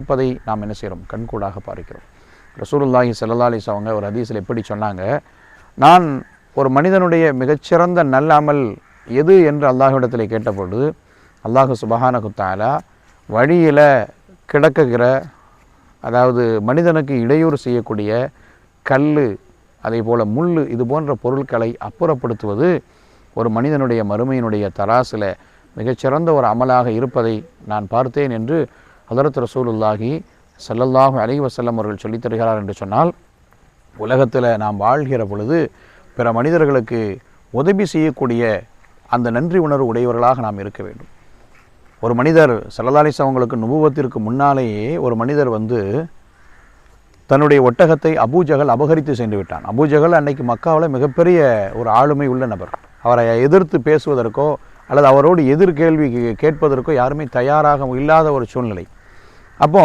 இருப்பதை நாம் என்ன செய்கிறோம்? கண்கூடாக பார்க்கிறோம். ரசூலுல்லாஹி ஸல்லல்லாஹு அலைஹி அவங்க ஒரு ஹதீஸில் எப்படி சொன்னாங்க, நான் ஒரு மனிதனுடைய மிகச்சிறந்த நல்ல அமல் எது என்று அல்லாஹ்விடத்தில் கேட்டபொழுது, அல்லாஹ் சுப்ஹானஹு தஆலா வழியில் கிடக்குகிற, அதாவது மனிதனுக்கு இடையூறு செய்யக்கூடிய கல், அதே போல் முள், இது போன்ற பொருட்களை அப்புறப்படுத்துவது ஒரு மனிதனுடைய மறுமையினுடைய தராசில் மிகச்சிறந்த ஒரு அமலாக இருப்பதை நான் பார்த்தேன் என்று ஹதரத் ரசூலுல்லாஹி ஸல்லல்லாஹு அலைஹி வஸல்லம் அவர்கள் சொல்லித் தருகிறார் என்று சொன்னால், உலகத்தில் நாம் வாழ்கிற பொழுது பிற மனிதர்களுக்கு உதவி செய்யக்கூடிய அந்த நன்றி உணர்வு உடையவர்களாக நாம் இருக்க வேண்டும். ஒரு மனிதர் ஸல்லல்லாஹு அலைஹி வஸல்லம் அவங்களுக்கு நுபுவத்திற்கு முன்னாலேயே ஒரு மனிதர் தன்னுடைய ஒட்டகத்தை அபூஜஹல் அபகரித்து சென்று விட்டான். அபூஜஹல் அன்னைக்கு மக்காவில் மிகப்பெரிய ஒரு ஆளுமை உள்ள நபர். அவரை எதிர்த்து பேசுவதற்கோ அல்லது அவரோடு எதிர்கேள்வி கேட்பதற்கோ யாருமே தயாராக இல்லாத ஒரு சூழ்நிலை. அப்போ